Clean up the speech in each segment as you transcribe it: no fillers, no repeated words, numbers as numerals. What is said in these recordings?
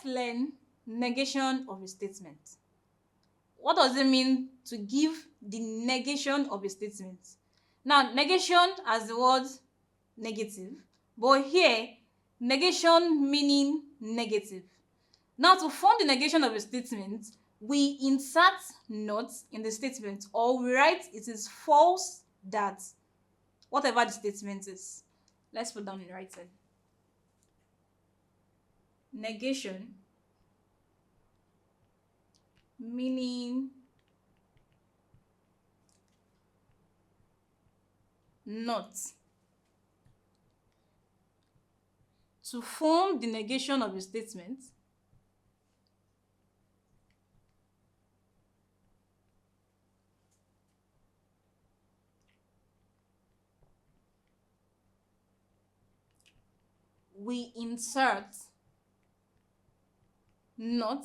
learn negation of a statement. What does it mean to give the negation of a statement? Now, negation as the word negative, but here, negation meaning negative. Now, to form the negation of a statement, we insert not in the statement, or we write it is false that whatever the statement is. Let's put down in writing. Negation meaning not. To form the negation of a statement, we insert not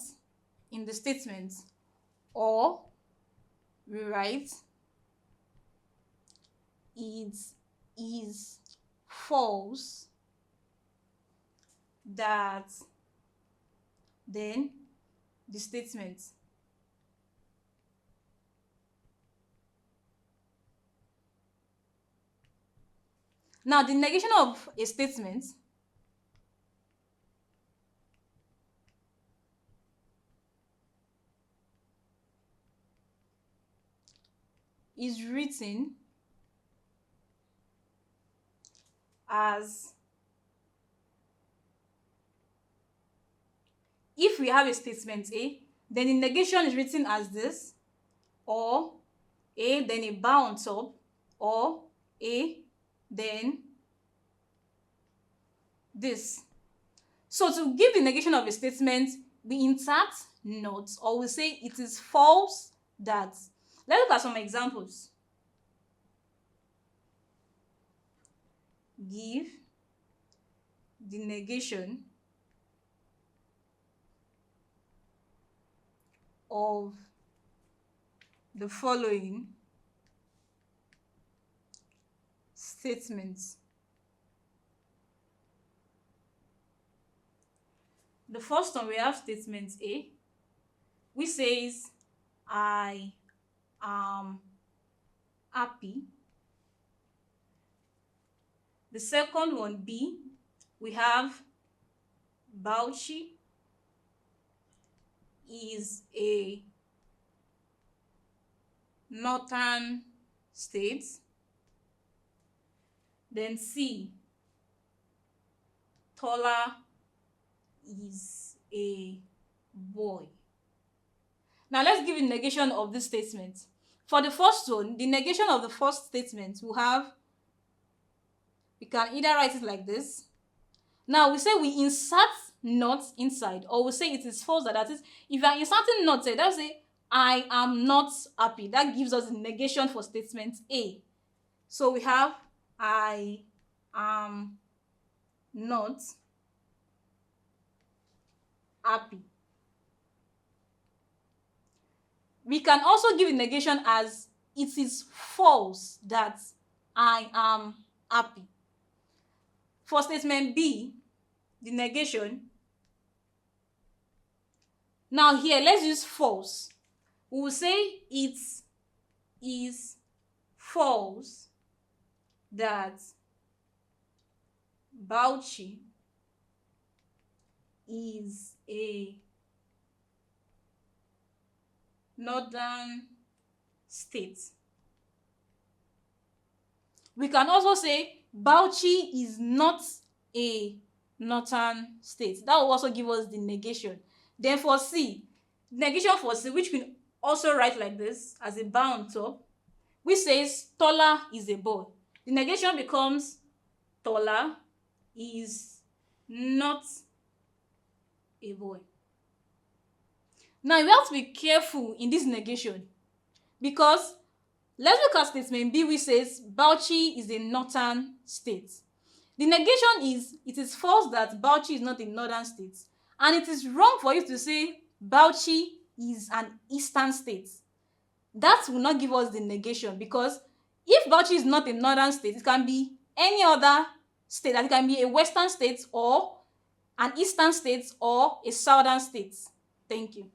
in the statement, or we write it is false that, then the statement. Now, the negation of a statement is written as, if we have a statement A, then the negation is written as this, or A, then a bar on top, or A, then this. So to give the negation of a statement, we insert not, or we say it is false that. Let's look at some examples. Give the negation of the following statements. The first one, we have statement A, which says I am happy. The second one, B, we have Bauchi is a northern state. Then C, Tola is a boy. Now let's give a negation of this statement. For the first one, the negation of the first statement will have, we can either write it like this. Now we say we insert not inside, or we say it is false that is, if you are inserting not there, that will say I am not happy. That gives us the negation for statement A. So we have I am not happy. We can also give a negation as it is false that I am happy. For statement B, the negation, now here let's use false. We will say it is false that Bauchi is a northern state. We can also say Bauchi is not a northern state. That will also give us the negation. Then for C, negation for C, which we can also write like this as a bar on top, which says Tola is a boy. The negation becomes Tola is not a boy. Now you have to be careful in this negation, because let's look at statement B, which says Bauchi is a northern state. The negation is, it is false that Bauchi is not a northern state, and it is wrong for you to say Bauchi is an eastern state. That will not give us the negation, because if Bauchi is not a northern state, it can be any other state. That it can be a western state or an eastern state or a southern state. Thank you.